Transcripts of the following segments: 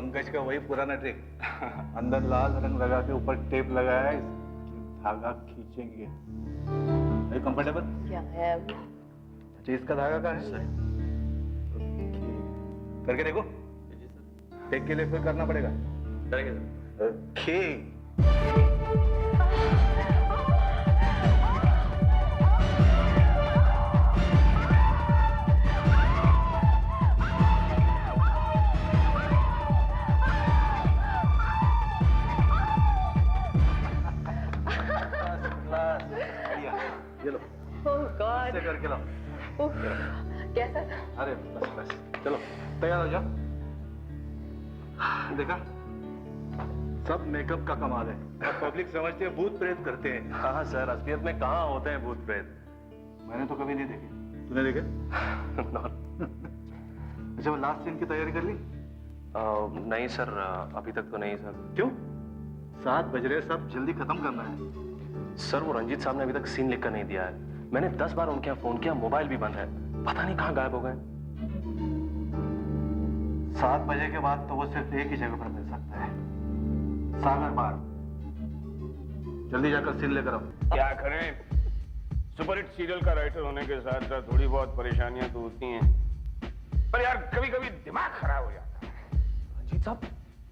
पंकज का वही पुराना ट्रिक। अंदर लाल रंग लगा के ऊपर टेप लगाया है, धागा खींचेंगे। कंफर्टेबल क्या है अभी? अच्छा, इसका धागा कहाँ है? करके देखो। टेक के लिए फिर करना पड़ेगा। ओके। ये लो। ओह गॉड। ऐसे करके लाओ। कैसा था? अरे बस बस, चलो तैयार हो जाओ। देखा, सब मेकअप का कमाल है। पब्लिक समझते हैं भूत प्रेत करते हैं। हाँ सर, असलियत में कहाँ होते हैं भूत प्रेत? मैंने तो कभी नहीं देखे। तूने देखे? अच्छा, वो लास्ट सीन की तैयारी कर ली? नहीं सर, अभी तक तो नहीं सर। क्यों? 7 बज रहे, सब जल्दी खत्म करना है। सर, वो रंजीत साहब ने अभी तक सीन लिख कर नहीं दिया है। मैंने 10 बार उनके यहाँ फोन किया, मोबाइल भी बंद है। पता नहीं कहाँ गायब हो गए। 7 बजे के बाद तो वो सिर्फ एक ही जगह पर मिल सकता है, सागर बार। जल्दी जाकर सीन लेकर आओ। क्या करें, सुपरहिट सीरियल का राइटर होने के साथ साथ थोड़ी बहुत परेशानियां तो होती हैं, पर यार कभी कभी दिमाग खराब हो जाता है। रंजीत साहब,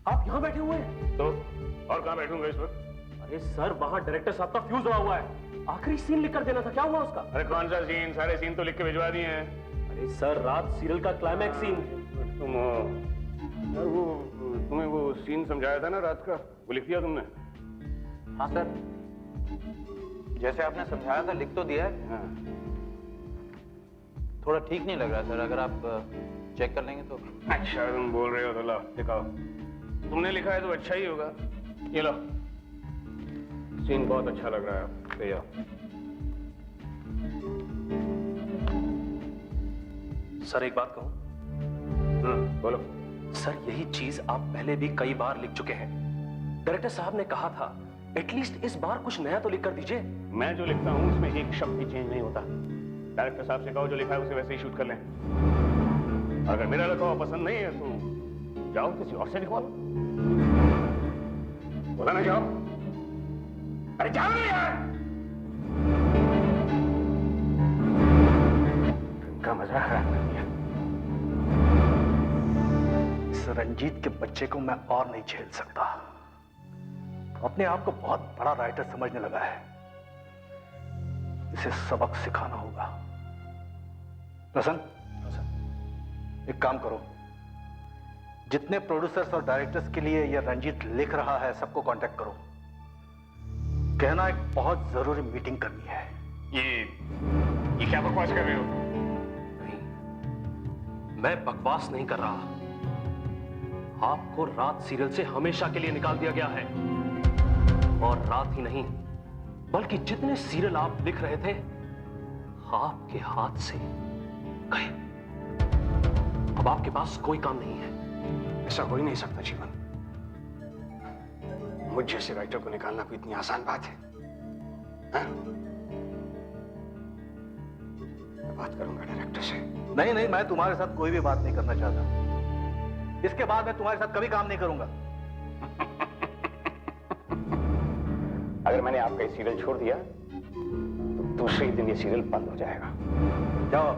आप यहाँ बैठे हुए हैं? तो और कहाँ बैठूंगा इस वक्त? अरे सर, वहाँ डायरेक्टर साहब का फ्यूज उड़ा हुआ है। आखिरी सीन लिख कर देना था, क्या हुआ उसका? अरे कौन सा सीन? सारे सीन तो लिख के भिजवा दिए हैं। अरे सर, रात सीरियल का क्लाइमैक्स सीन। तुम यार वो तुम्हें वो सीन समझाया था ना रात का, वो लिख दिया तुमने? हाँ सर, जैसे आपने समझाया था लिख तो दिया है। हाँ। थोड़ा ठीक नहीं लग रहा सर, अगर आप चेक कर लेंगे तो। अच्छा, तुम बोल रहे हो तो लो दिखाओ। तुमने लिखा है तो अच्छा ही होगा। ये लो, सीन बहुत अच्छा लग रहा है, ले जाओ। सर, एक बात कहूं? बोलो। सर, यही चीज आप पहले भी कई बार लिख चुके हैं। डायरेक्टर साहब ने कहा था एटलीस्ट इस बार कुछ नया तो लिख कर दीजिए। मैं जो लिखता हूं उसमें एक शब्द भी चेंज नहीं होता। डायरेक्टर साहब से कहो जो लिखा है उसे वैसे ही शूट कर लें। अगर मेरा लिखा हुआ पसंद नहीं है तो जाओ किसी और से लिखवा लो। बोला ना, जाओ। अरे जाओ ना यार। इनका मजा खराब कर दिया। इस रंजीत के बच्चे को मैं और नहीं झेल सकता। अपने आप को बहुत बड़ा राइटर समझने लगा है। इसे सबक सिखाना होगा। प्रसन्न, एक काम करो, जितने प्रोड्यूसर्स और डायरेक्टर्स के लिए यह रंजीत लिख रहा है सबको कांटेक्ट करो। कहना एक बहुत जरूरी मीटिंग करनी है। ये क्या बकवास कर रहे हो? नहीं, मैं बकवास नहीं कर रहा। आपको रात सीरियल से हमेशा के लिए निकाल दिया गया है। और रात ही नहीं, बल्कि जितने सीरियल आप लिख रहे थे आपके हाथ से गए। अब आपके पास कोई काम नहीं है। ऐसा हो ही नहीं सकता जीवन। मुझ जैसे राइटर को निकालना कोई इतनी आसान बात है? हाँ? मैं बात करूंगा डायरेक्टर से। नहीं नहीं, मैं तुम्हारे साथ कोई भी बात नहीं करना चाहता। इसके बाद मैं तुम्हारे साथ कभी काम नहीं करूंगा। अगर मैंने आपका ये सीरियल छोड़ दिया तो दूसरे ही दिन ये सीरियल बंद हो जाएगा। जाओ।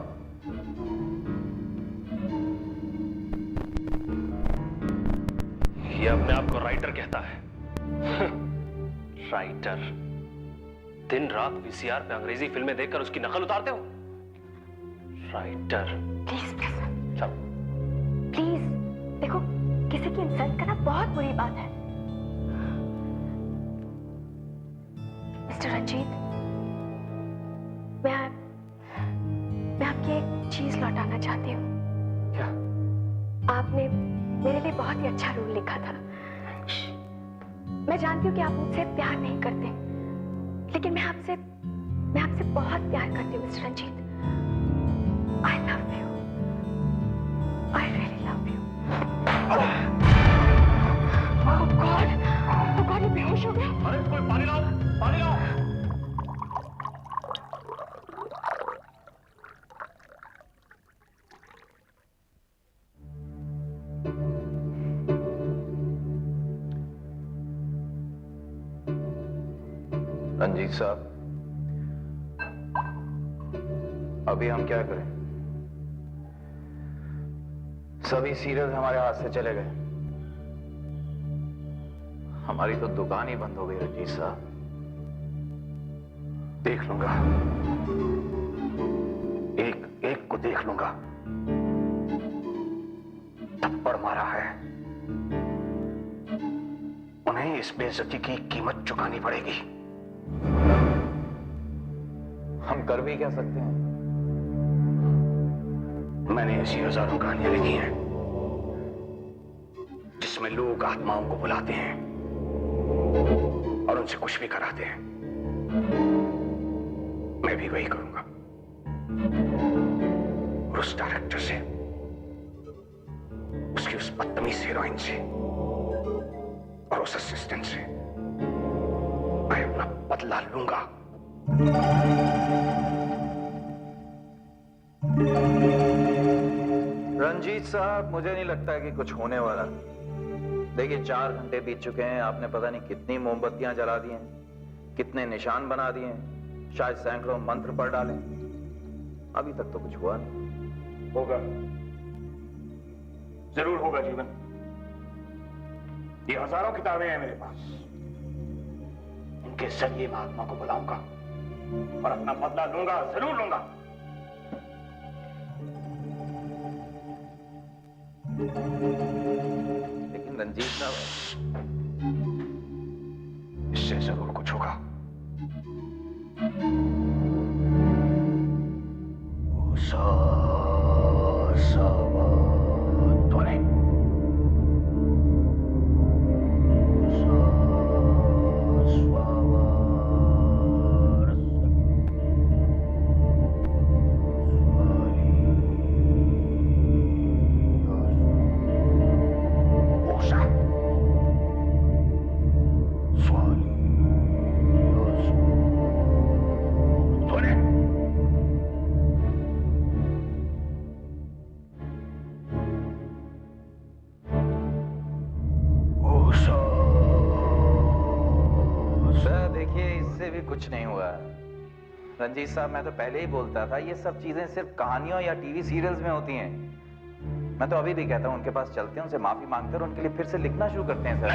ये अपने आप को राइटर कहता है। राइटर। दिन रात वीसीआर पे अंग्रेजी फिल्में देखकर उसकी नकल उतारते हो। राइटर। प्लीज प्रसन्न, चलो। प्लीज देखो, किसी की इंसल्ट करना बहुत बुरी बात है। मिस्टर रंजीत, मैं आपकी एक चीज लौटाना चाहती हूँ। क्या? आपने मेरे लिए बहुत ही अच्छा रोल लिखा था। मैं जानती हूँ कि आप मुझसे प्यार नहीं करते, लेकिन मैं आपसे बहुत प्यार करती हूँ mister Ranjit. I love you, I really love you. Oh god, ये बेहोश हो गया। अरे कोई पानी लाओ, पानी लाओ। रंजीत साहब, अभी हम क्या करें? सभी सीरियल हमारे हाथ से चले गए। हमारी तो दुकान ही बंद हो गई रंजीत साहब। देख लूंगा, एक एक को देख लूंगा। थप्पड़ मारा है, उन्हें इस बेइज्जती की कीमत चुकानी पड़ेगी। हम कर भी क्या सकते हैं? मैंने ऐसी हजारों कहानियां लिखी हैं जिसमें लोग आत्माओं को बुलाते हैं और उनसे कुछ भी कराते हैं। मैं भी वही करूंगा। और उस डायरेक्टर से, उसकी उस बदतमीज हीरोइन से और उस असिस्टेंट से मैं अपना बदला लूंगा। रंजीत साहब, मुझे नहीं लगता कि कुछ होने वाला। देखिए, 4 घंटे बीत चुके हैं। आपने पता नहीं कितनी मोमबत्तियां जला दी हैं, कितने निशान बना दिए हैं, शायद सैकड़ों मंत्र पढ़ डाले। अभी तक तो कुछ हुआ नहीं। होगा, जरूर होगा जीवन। ये हजारों किताबें हैं मेरे पास। इनके जरिए मैं आत्मा को बुलाऊंगा और अपना बदला लूंगा, जरूर लूंगा। लेकिन रंजीत साहब, इससे जरूर कुछ होगा। कुछ नहीं हुआ। रंजीत साहब, मैं तो पहले ही बोलता था, ये सब चीजें सिर्फ कहानियों या टीवी सीरियल्स में होती हैं। मैं तो अभी भी कहता हूं उनके पास चलते हैं, उनसे माफी मांगते हैं और उनके लिए फिर से लिखना शुरू करते हैं। सर,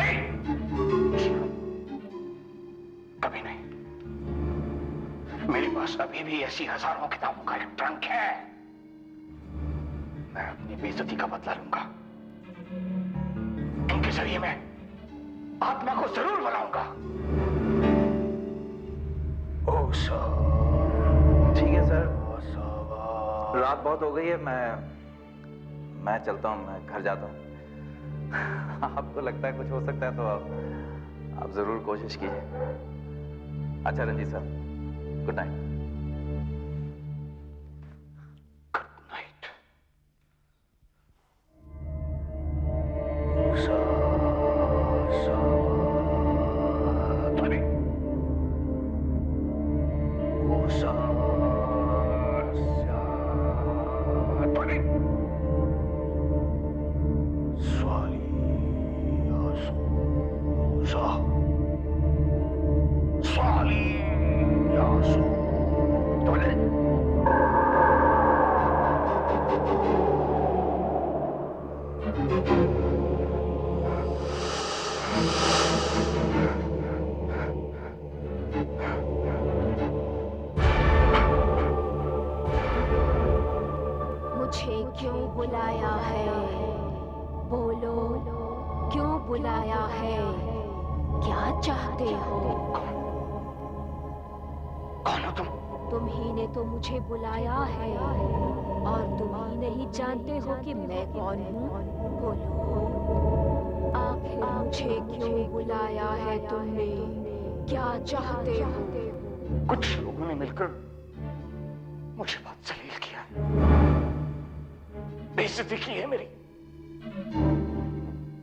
कभी नहीं। मेरे पास अभी भी ऐसी हजारों किताबों का एक ट्रंक है। मैं अपनी बेइज्जती का बदला लूंगा। इनके जरिए मैं आत्मा को जरूर बुलाऊंगा। ठीक है सर, रात बहुत हो गई है। मैं चलता हूँ, मैं घर जाता हूँ। आपको लगता है कुछ हो सकता है तो आप जरूर कोशिश कीजिए। अच्छा रंजीत साहब, गुड नाइट। मुझे बुलाया है और तुम ही नहीं जानते हो कि मैं कौन हूँ। बोलो, आखिर मुझे क्यों बुलाया है तुमने? क्या चाहते हो? कुछ लोगों ने मिलकर मुझे बहुत जलील किया, बेइज्जती की है मेरी।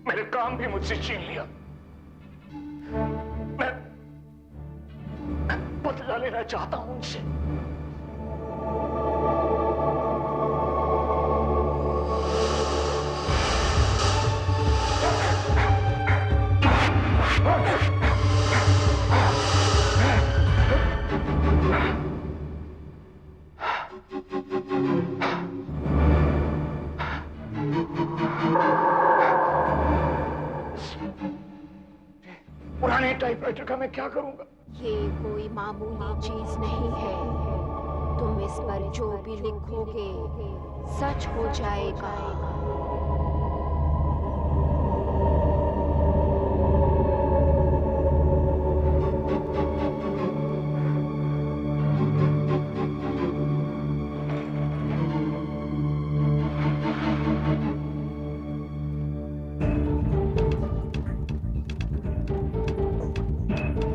मेरे काम भी मुझसे छीन लिया। मैं बदला लेना चाहता हूं उनसे। ₹1 का मैं क्या करूंगा? ये कोई मामूली चीज नहीं है। तुम इस पर जो भी लिखोगे सच हो जाएगा।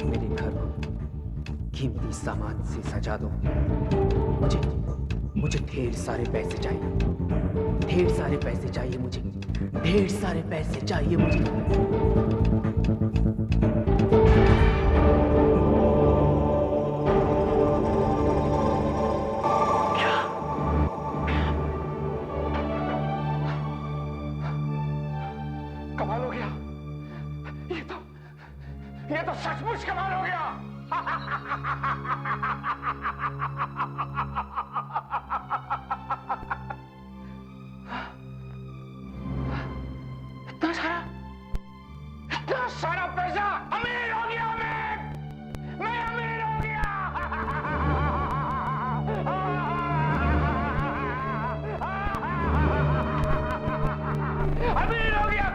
मेरे घर को कीमती सामान से सजा दो। मुझे ढेर सारे पैसे चाहिए। ढेर सारे पैसे चाहिए मुझे। ढेर सारे पैसे चाहिए मुझे। कमाल हो गया। ये तो सचमुच कमाल हो गया। इतना सारा पैसा, अमीर हो गया मैं अमीर हो गया। अमीर हो गया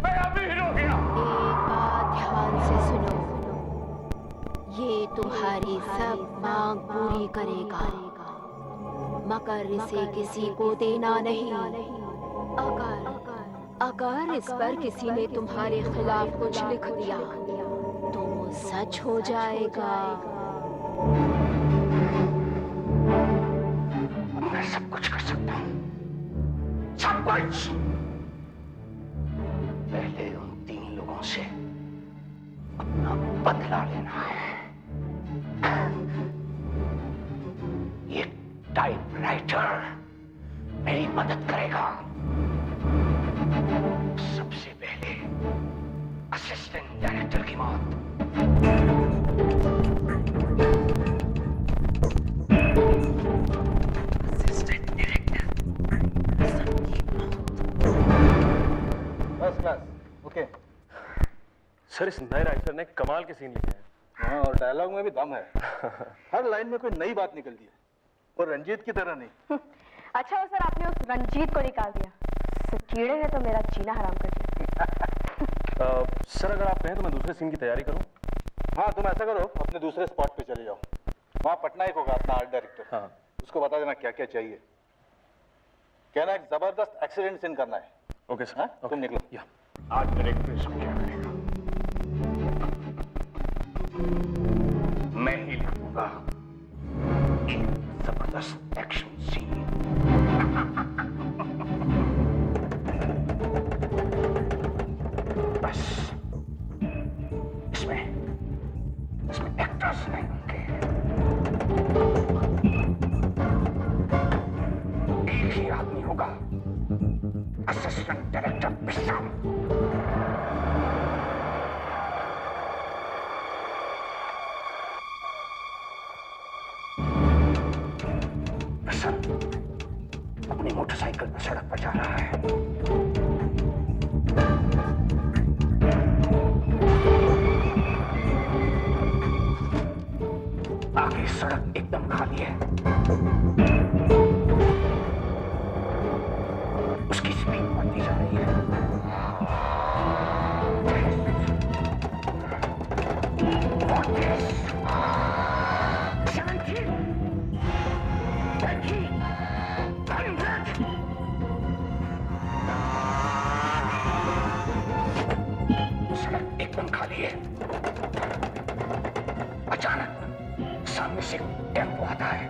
मैं अमीर हो गया। एक बात ध्यान से सुनो, ये तुम्हारी सब मांग पूरी करेगा, मगर इसे किसी को देना नहीं। अगर इस पर किसी ने तुम्हारे खिलाफ कुछ लिख दिया तो वो सच हो जाएगा। मैं सब कुछ कर सकता हूँ, सब कुछ। पहले उन 3 लोगों से अपना बदला लेना है। ये टाइपराइटर मेरी मदद करेगा। सबसे पहले असिस्टेंट डायरेक्टर की मौत। असिस्टेंट डायरेक्टर बस क्लास ओके। सर, इस नए राइटर ने कमाल के सीन लिखे हैं। हाँ, और डायलॉग में भी दम है। हर लाइन में कोई नई बात निकलती है, और रंजीत की तरह नहीं। अच्छा हो सर, आपने उस रंजीत को निकाल दिया। कीड़े ने तो मेरा जीना हराम कर दिया। सर, अगर आप कहें तो मैं दूसरे सीन की तैयारी करूं? हाँ, तुम ऐसा करो, अपने दूसरे स्पॉट पे चले जाओ। वहाँ पटनायक होगा अपना आर्ट डायरेक्टर। हाँ। उसको बता देना क्या क्या चाहिए। कहना एक जबरदस्त एक्सीडेंट सीन करना है। Okay sir. हाँ, तुम निकलो। या आज डायरेक्टर इसको क्या करेगा? मैं ही लिखूंगा एक जबरदस्त एक्शन सीन। बस इसमें एक्टर्स नहीं होंगे, एक ही आदमी होगा, असिस्टेंट डायरेक्टर विश्राम। अपनी मोटरसाइकिल पर सड़क पर जा रहा है। आगे सड़क एकदम खाली है। उसकी स्पीड बढ़ती जा रही है। सड़क एकदम खाली है। अचानक सामने से टेम्पो आता है।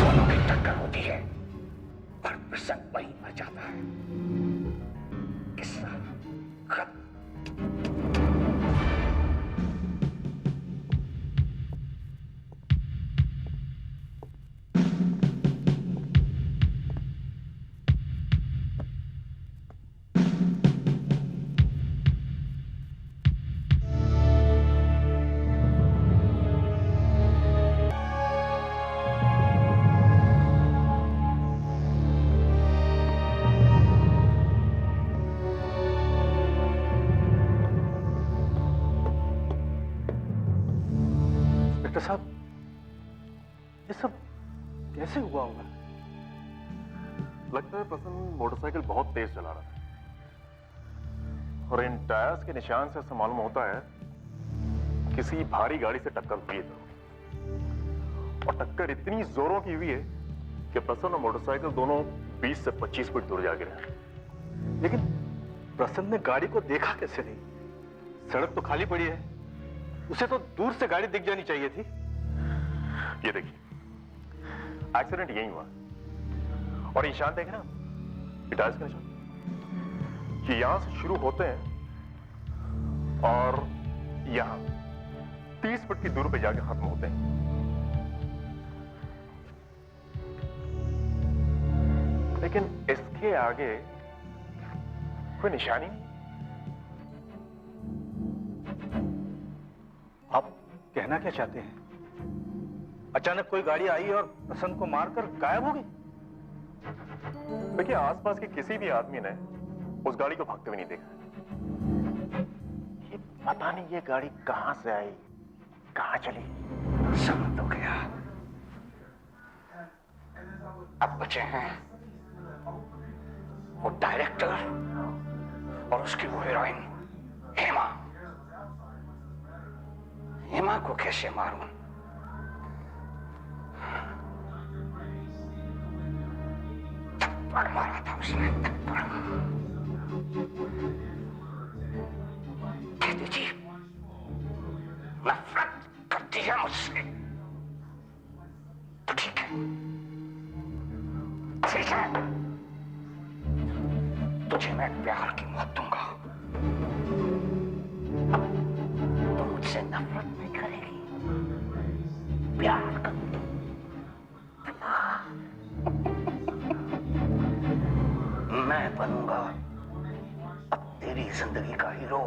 दोनों की टक्कर होती है और प्रसन्न वहीं मर जाता है। किस्सा खत्म। डॉक्टर साहब, ये सब कैसे हुआ होगा? लगता है प्रसन्न मोटरसाइकिल बहुत तेज चला रहा था और इन टायर्स के निशान से ऐसा मालूम होता है किसी भारी गाड़ी से टक्कर हुई है और टक्कर इतनी जोरों की हुई है कि प्रसन्न और मोटरसाइकिल दोनों 20 से 25 फीट दूर जा गिरे। लेकिन प्रसन्न ने गाड़ी को देखा कैसे नहीं? सड़क तो खाली पड़ी है, उसे तो दूर से गाड़ी दिख जानी चाहिए थी। ये देखिए, एक्सीडेंट यही हुआ और ये निशान देखे ना, टायर्स के निशान, ये यहां से शुरू होते हैं और यहां 30 फुट की दूर पे जाके खत्म होते हैं। लेकिन इसके आगे कोई निशानी नहीं। आप कहना क्या चाहते हैं? अचानक कोई गाड़ी आई और प्रसन्न को मारकर गायब हो गई? देखिए, आसपास के किसी भी आदमी ने उस गाड़ी को भागते हुए नहीं देखा। ये पता नहीं ये गाड़ी कहां से आई, कहां चली। समझ तो गया। अब बचे हैं वो डायरेक्टर और उसकी वो हीरोइन हेमा। हेमा को कैसे मारूं? थप्पड़ मारा था उसने, थप्पड़। कहती थी नफरत करती है मुझसे। तो ठीक है, ठीक है, तुझे मैं प्यार की मौत दूंगा। तो मुझसे नफरत नहीं करेगी, प्यार करेगी। मैं बनूंगा अब तेरी जिंदगी का हीरो।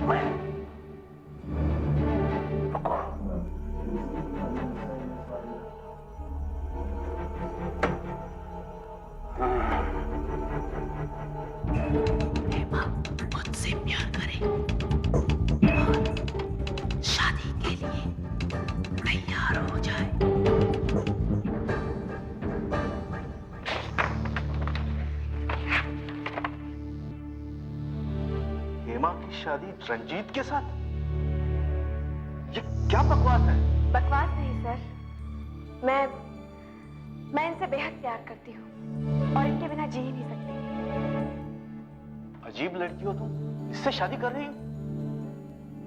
मैं रुको, हेमा मुझसे प्यार करे और शादी के लिए तैयार हो जाए। हेमा की शादी रंजीत के साथ? ये क्या बकवास है? बकवास नहीं सर, मैं इनसे बेहद प्यार करती हूँ और इनके बिना जी ही नहीं सकती। अजीब लड़की हो तुम, इससे शादी कर रही हो?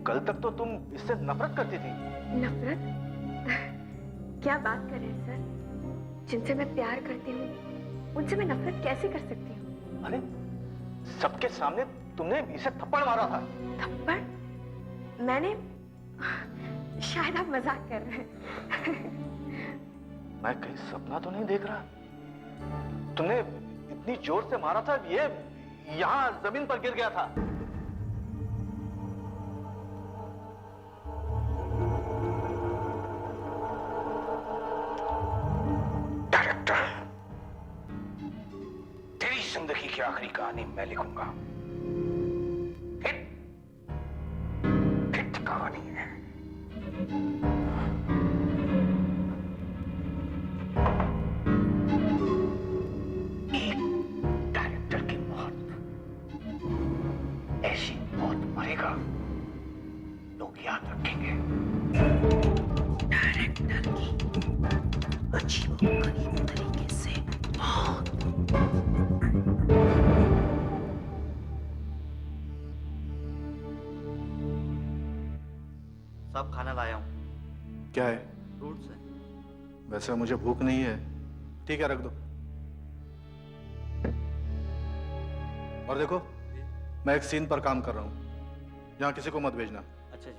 कल तक तो तुम इससे नफरत करती थी। नफरत? क्या बात कर रहे हैं सर? जिनसे मैं प्यार करती हूँ उनसे मैं नफरत कैसे कर सकती हूँ? अरे सबके सामने तुमने इसे थप्पड़ मारा था। थप्पड़? मैंने? शायद आप मजाक कर रहे हैं। मैं कहीं सपना तो नहीं देख रहा? तुमने इतनी जोर से मारा था, ये यहां जमीन पर गिर गया था। डायरेक्टर, तेरी जिंदगी की आखिरी कहानी मैं लिखूंगा। हिट कहानी है। एक डायरेक्टर की मौत, ऐसी मौत मरेगा लोग याद रखेंगे। डायरेक्टर की अजीबोगरीब तरीके से मौत। सब खाना लाया हूँ। क्या है? फ्रूट्स है। वैसे मुझे भूख नहीं है। ठीक है, रख दो। और देखो, मैं एक सीन पर काम कर रहा हूं, यहां किसी को मत भेजना। अच्छा जी।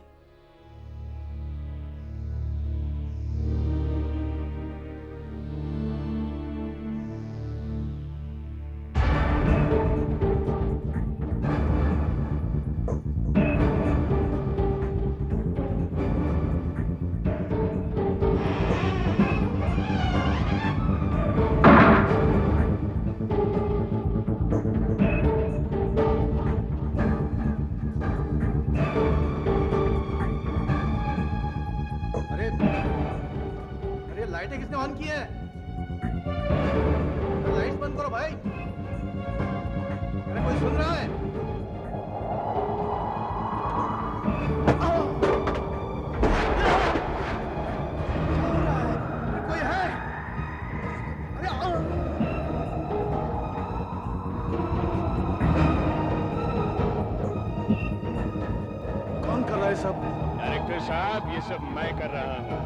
साहब ये सब मैं कर रहा हूँ।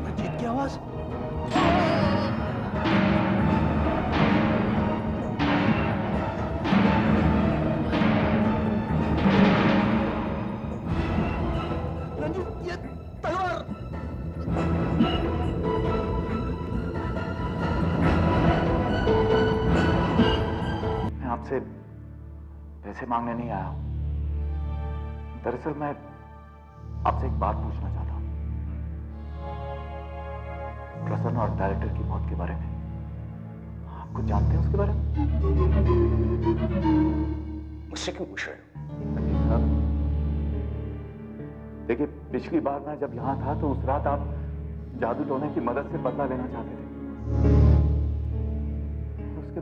रंजीत की आवाज। रंजीत ये तलवार। मैं आपसे पैसे मांगने नहीं आया हूं। दरअसल मैं आपसे एक बात पूछना चाहता हूं। प्रसन्न और डायरेक्टर की मौत के बारे में आप कुछ जानते हैं उसके बारे में? मुझसे क्यों पूछ रहे हो? रंजीत साहब, देखिए पिछली बार मैं जब यहां था तो उस रात आप जादू टोने की मदद से बदला लेना चाहते थे। उसके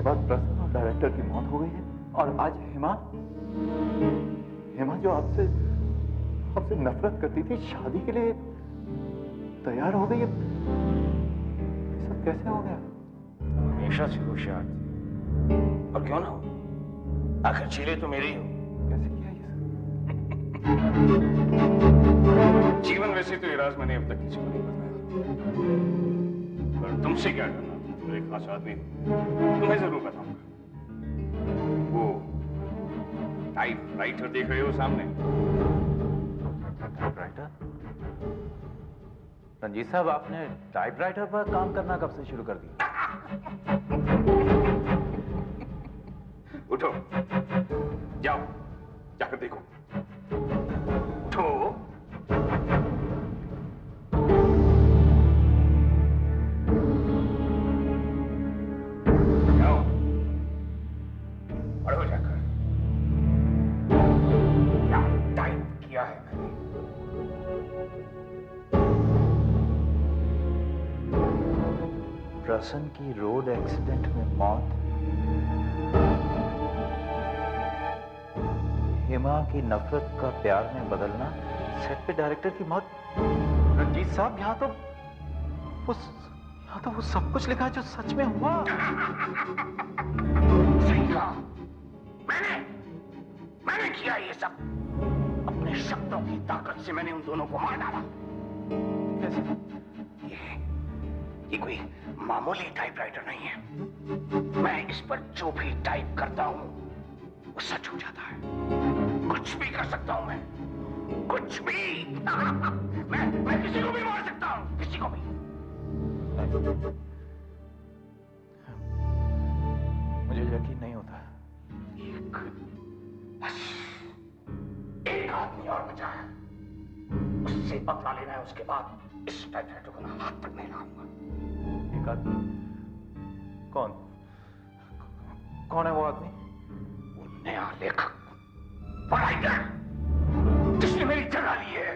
बाद प्रसन्न और डायरेक्टर की मौत हो गई है और आज हेमा जो आपसे नफरत करती थी, शादी के लिए तैयार हो गई है। ये सब कैसे हो गया? हमेशा से होशियार थे, और क्यों ना हो, आखिर चेले तो मेरे ही हो। कैसे किया ये सब? जीवन वैसे तो ये राज मैंने अब तक किसी को नहीं बताया, पर तुमसे क्या करना, तुम तो एक खास आदमी हो, तुम्हें जरूर बताऊंगा। वो टाइपराइटर देख रहे हो सामने? टाइपराइटर? रंजीत साहब, आपने टाइपराइटर पर काम करना कब से शुरू कर दिया? उठो, जाओ, जाकर देखो। उठो। जाओ, पढ़ो जाकर। क्या टाइप किया है मैंने? प्रसन्न की रोड एक्सीडेंट में मौत, हेमा की नफरत का प्यार में बदलना, सेट पे डायरेक्टर की मौत। रंजीत साहब, यहाँ तो वो सब कुछ लिखा है जो सच में हुआ। सही कहा, मैंने किया ये सब। अपने शब्दों की ताकत से मैंने उन दोनों को मार डाला। कैसे? ये कोई मामूली टाइपराइटर नहीं है। मैं इस पर जो भी टाइप करता हूं वो सच हो जाता है। कुछ भी कर सकता हूं मैं, कुछ भी। मैं किसी को भी मार सकता हूं, किसी को भी। मुझे यकीन नहीं होता। बस एक आदमी और बचा है, उससे बदला लेना है। उसके बाद इस टाइपराइटर को मैं हाथ तक नहीं लगाऊंगा। एक आदमी? कौन है वो आदमी? वो नया लेखक, राइटर, जिसने मेरी जगह ली है।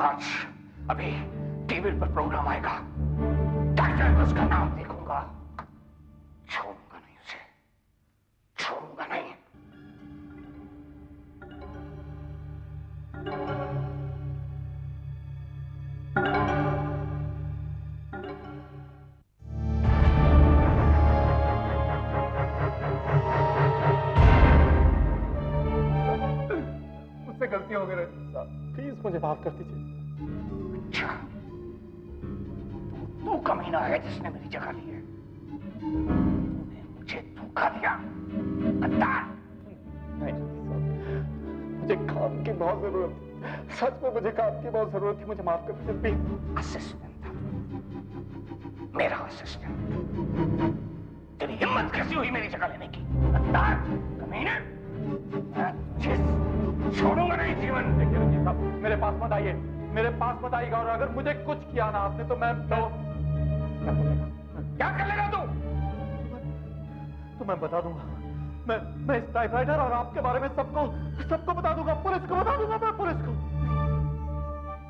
आज अभी टीवी पर प्रोग्राम आएगा, टाइटल उसका नाम देखूंगा, छोड़ूंगा नहीं उसे, छोड़ूंगा नहीं। मुझसे गलती हो गई रंजीत साहब, प्लीज मुझे माफ कर दीजिए। अच्छा, तू कमीना है जिसने मेरी जगह ली है। तूने मुझे धोखा दिया, गद्दार। नहीं रंजीत साहब, मुझे काम की बहुत जरूरत थी। सच में मुझे काम की बहुत जरूरत थी। मुझे माफ कर दीजिए प्लीज। असिस्टेंट था, मेरा असिस्टेंट। तेरी हिम्मत कैसी हुई मेरी जगह लेने की, गद्दार, कमीने। मैं तुझे छोड़ूंगा नहीं जीवन। देखिए रंजीत साहब, मेरे पास मत आइए, मेरे पास मत आइएगा। और अगर मुझे कुछ किया ना आपने तो मैं क्या कर लेगा तू? तो मैं बता दूंगा। मैं इस टाइपराइटर और आपके बारे में सबको बता दूंगा। पुलिस को बता दूंगा, मैं पुलिस को।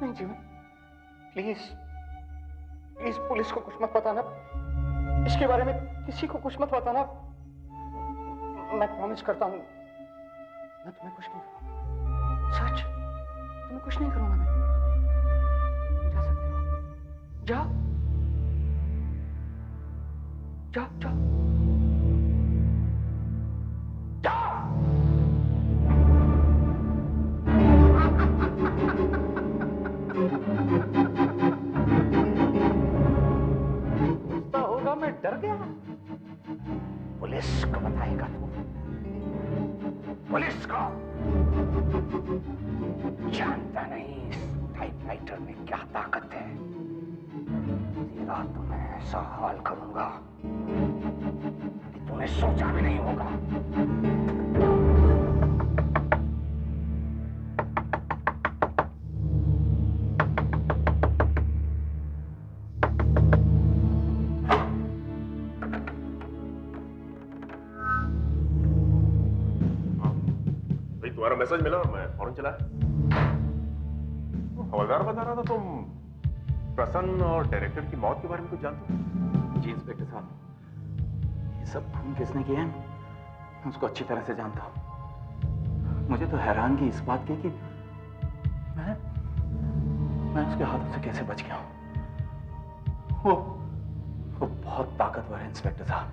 नहीं जीवन, प्लीज पुलिस को कुछ मत बताना। इसके बारे में किसी को कुछ मत बताना। मैं प्रॉमिस करता हूं, मैं तुम्हें कुछ नहीं करूंगा। सच, तुम्हें कुछ नहीं करूंगा मैं। जा सकते हो, जाओ, जाओ, जाओ, जाओ। पुलिस को बताएगा तू? पुलिस को? जानता नहीं इस टाइपराइटर में क्या ताकत है। तेरा तो मैं ऐसा हाल करूंगा कि तूने सोचा भी नहीं होगा। तुम्हारा मैसेज मिला और मैं फौरन चला। हवलदार बता रहा था तुम प्रसन्न और डायरेक्टर की मौत के बारे में कुछ जानते हो? जी इंस्पेक्टर साहब, ये सब खून किसने किया है मैं उसको अच्छी तरह से जानता हूँ। मुझे तो हैरानगी इस बात की कि मैं उसके हाथों से कैसे बच गया हूँ। वो बहुत ताकतवर है इंस्पेक्टर साहब।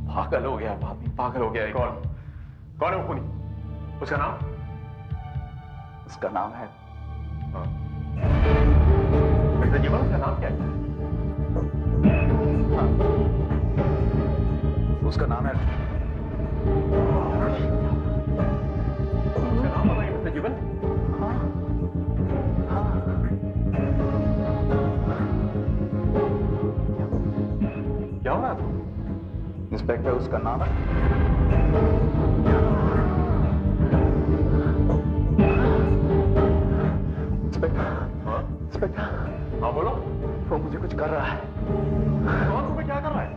पागल हो गया, आदमी पागल हो गया। कौन है वो खूनी? उसका नाम? उसका नाम है मिस्टर जीवन। उसका नाम क्या है? उसका नाम है उसका नाम बताइए मिस्टर जीवन। क्या हो रहा है? इंस्पेक्टर उसका नाम है इंस्पेक्टर। हाँ बोलो। वो मुझे कुछ कर रहा है। कौन तुम्हें क्या कर रहा है?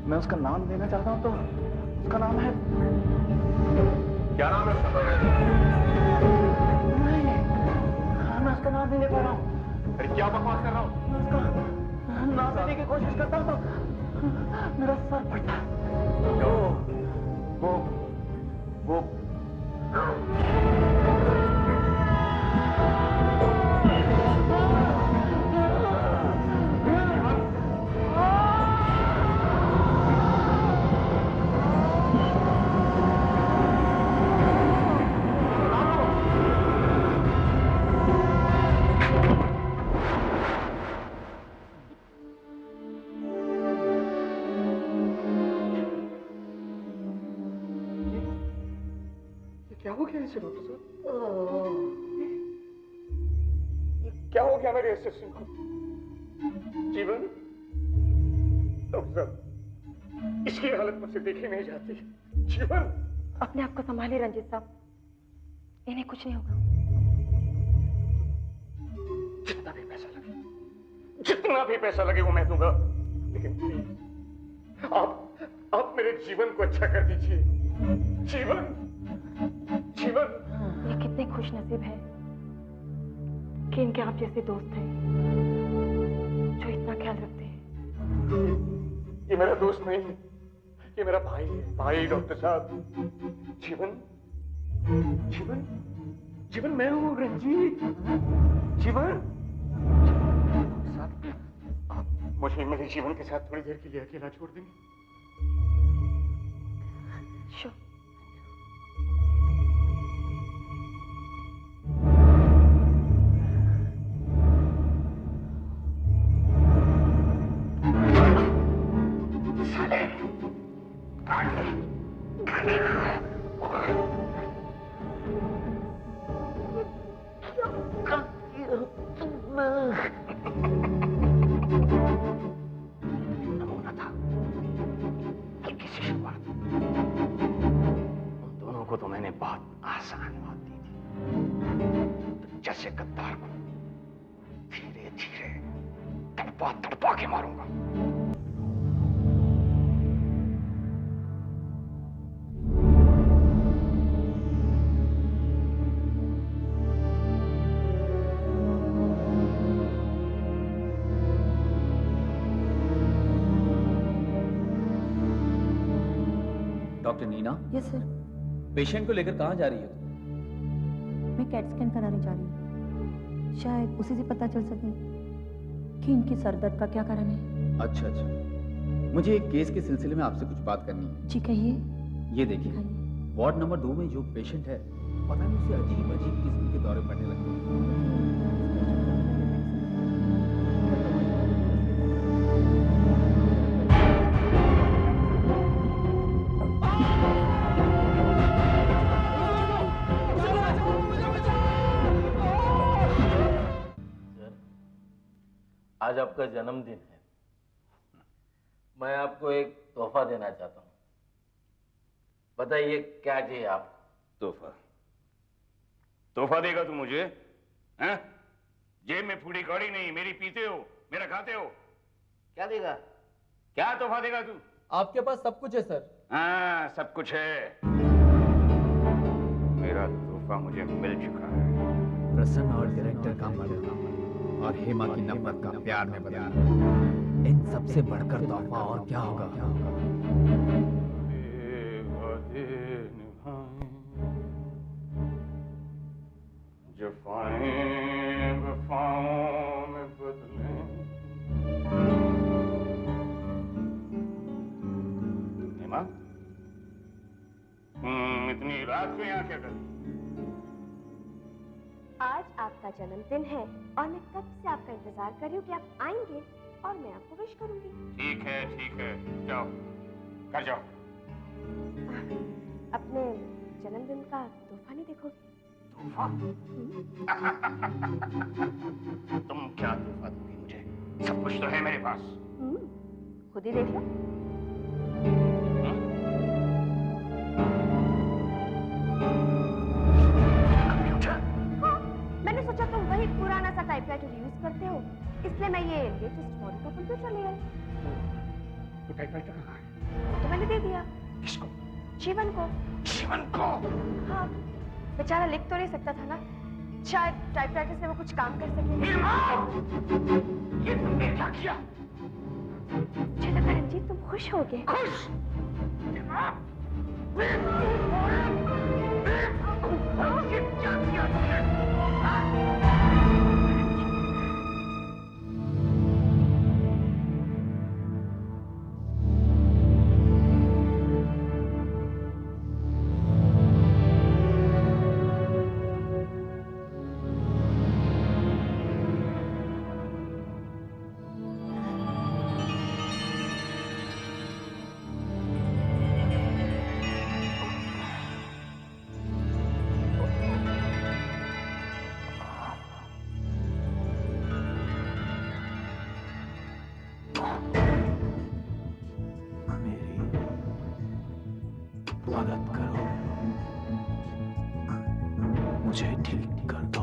मैं उसका नाम लेना चाहता हूँ तो उसका नाम है। क्या नाम है उसका? नहीं, मैं उसका नाम नहीं ले पा रहा हूँ। अरे क्या बकवास कर रहा हूँ? उसका नाम लेने की कोशिश करता हूँ तो मेरा सर फटता है। वो क्या हो गया इसे डॉक्टर साहब? ये क्या हो गया मेरे असिस्टेंट को? जीवन, डॉक्टर साहब, इसकी हालत मुझसे देखी नहीं जाती। जीवन, अपने आप को संभालिए रंजीत साहब, इन्हें कुछ नहीं होगा। जितना भी पैसा लगे वो मैं दूंगा, लेकिन प्लीज आप मेरे जीवन को अच्छा कर दीजिए। जीवन, ये कितने खुश नसीब है कि इनके आप जैसे दोस्त हैं जो इतना ख्याल रखते हैं। ये मेरा दोस्त नहीं है, ये मेरा भाई है। भाई डॉक्टर साहब। जीवन मैं हूँ रंजीत। जीवन साहब, आप मुझे मेरे जीवन के साथ थोड़ी देर के लिए अकेला छोड़ देंगे? श्योर। नमूना था, हल्की सी शुरुआत। उन दोनों को तो मैंने बहुत आसान मौत दी थी, तो जैसे गद्दार को धीरे धीरे तड़पा के मारूंगा। Doctor Neena. Yes sir. Patient को लेकर कहाँ जा रही हो? मैं कैट स्कैन कराने जा रही हूँ, शायद उसी से पता चल सके कि इनकी सर दर्द का क्या कारण है। अच्छा, मुझे एक केस के सिलसिले में आपसे कुछ बात करनी है। जी कहिए। ये देखिए, वार्ड नंबर 2 में जो पेशेंट है, पता नहीं उसे अजीब किस्म के दौरे पड़ने लगते हैं। आज आपका जन्मदिन है। मैं आपको एक तोहफा देना चाहता हूँ। बताइए क्या चाहिए आपको? तोहफा? तोहफा देगा तू मुझे? हैं? जेब में फूटी कौड़ी नहीं, मेरी पीते हो, मेरा खाते हो। क्या देगा? क्या तोहफा देगा तू? आपके पास सब कुछ है सर। हाँ, सब कुछ है। मेरा तोहफा मुझे मिल चुका है। प्रसन्न और डायरेक्टर का मर्डर और हेमा की नफरत का प्यार में बदलना, इन सबसे बढ़कर तोहफा और क्या होगा? जफाएं वफाओं में बदलें। हेमा, इतनी रात को यहाँ क्या कर रही? आज आपका जन्मदिन है और मैं कब से आपका इंतजार कर रही हूँ कि आप आएंगे और मैं आपको विश करूंगी। ठीक है, जाओ, कर जाओ। अपने जन्मदिन का तोहफा नहीं देखोगे? तोहफा? तुम क्या तोहफा दोगी मुझे? सब कुछ तो है मेरे पास। खुद ही देख लो। मैंने सोचा तुम वही पुराना सा टाइपराइटर यूज करते हो, इसलिए मैं ये लेटेस्ट मॉडल का कंप्यूटर ले आई। वो टाइपराइटर कहाँ है? तो मैंने दे दिया। किसको? जीवन को। जीवन को? हाँ, बेचारा लिख तो नहीं सकता था ना, शायद टाइपराइटर से वो कुछ काम कर सके। ये तुमने क्या किया? मुझे लगा रंजीत तुम खुश हो गए। खुश? ये क्या किया तुमने? मदद करो, मुझे ठीक कर दो,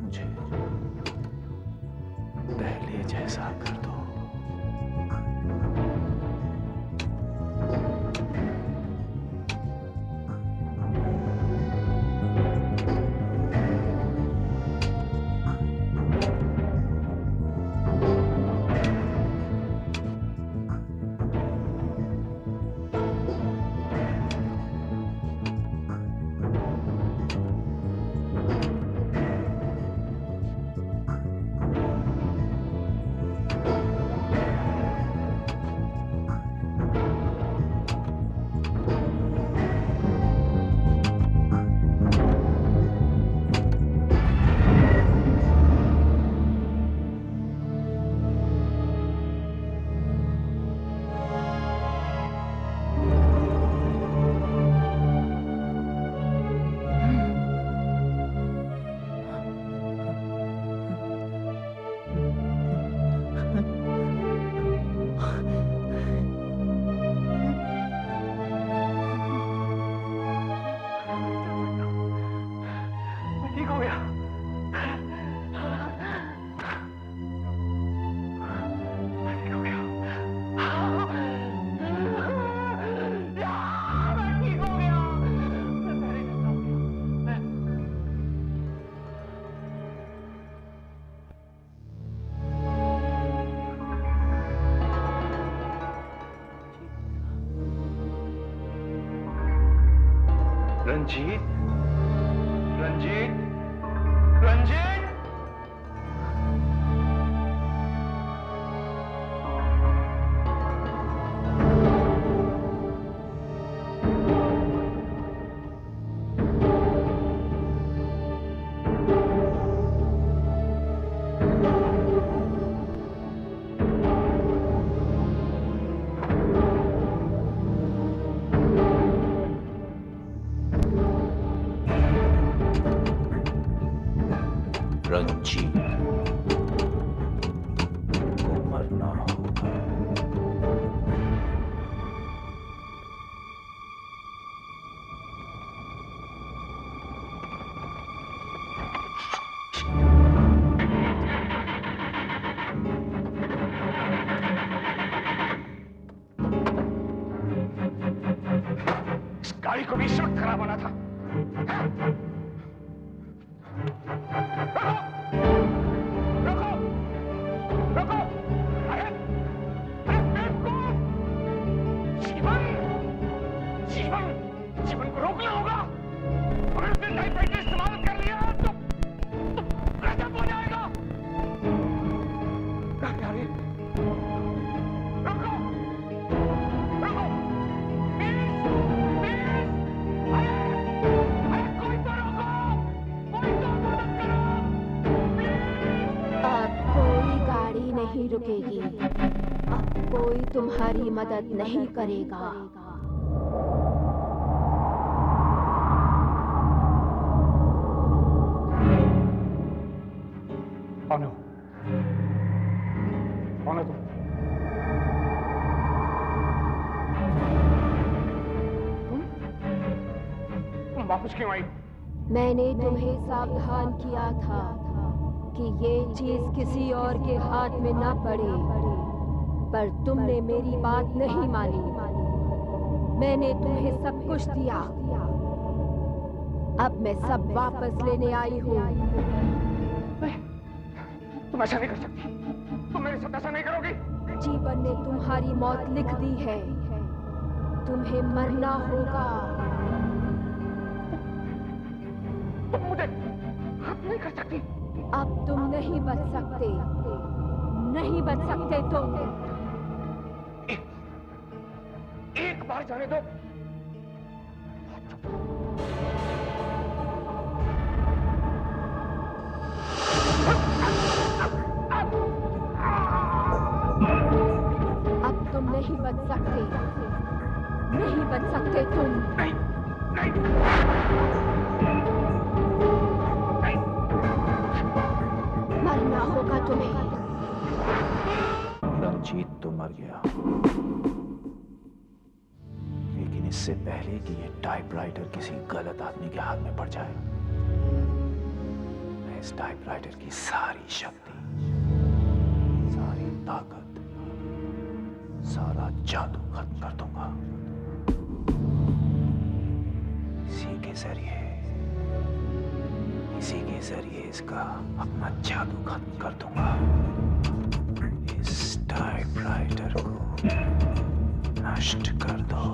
मुझे पहले जैसा कर दो। रंजीत, रंजीत, रंजीत! रंजीत को मरना होगा। इस गाड़ी को भी शॉर्ट खराब होना था। रोको! रोको! अरे बेवकूफ! जीवन को रोकना होगा। अगर उसने टाइपराइटर इस्तेमाल कर लिया तो गजब हो जाएगा। अरे रोको! रोको! अब कोई गाड़ी नहीं रुकेगी, अब कोई तुम्हारी मदद नहीं करेगा। कौन हो? कौन हो तुम? तुम वापस क्यों आई? मैंने तुम्हें सावधान किया था कि ये चीज किसी और के हाथ में न पड़े, पर तुमने मेरी बात नहीं मानी। मैंने तुम्हें सब कुछ दिया, अब मैं सब वापस लेने आई हूँ। तुम ऐसा नहीं कर सकती। तुम मेरे साथ ऐसा नहीं करोगी। जीवन ने तुम्हारी मौत लिख दी है, तुम्हें मरना होगा। तुम मुझे हाथ नहीं कर सकती। अब तुम नहीं बच सकते, नहीं बच सकते तुम। एक बार जाने दो। अब तुम नहीं बच सकते, नहीं बच सकते तुम। नहीं, नहीं, मरना होगा तुम्हें। रंजीत तो मर गया, लेकिन इससे पहले कि ये टाइपराइटर किसी गलत आदमी के हाथ में पड़ जाए, मैं इस टाइपराइटर की सारी शक्ति, सारी ताकत, सारा जादू खत्म कर दूंगा। इसी के जरिए इसका अपना जादू खत्म कर दूंगा। इस टाइपराइटर को नष्ट कर दो।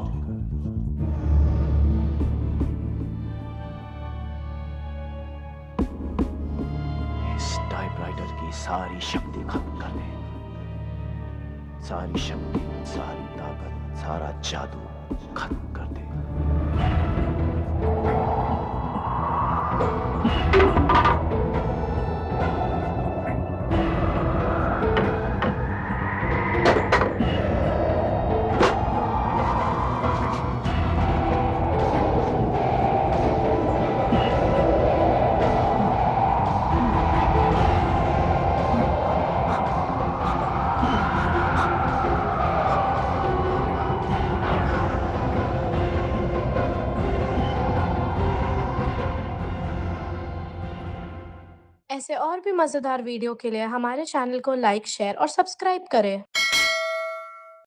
इस टाइपराइटर की सारी शक्ति खत्म कर दे। सारी शक्ति, सारी ताकत, सारा जादू खत्म कर दे। ऐसे और भी मज़ेदार वीडियो के लिए हमारे चैनल को लाइक, शेयर और सब्सक्राइब करें।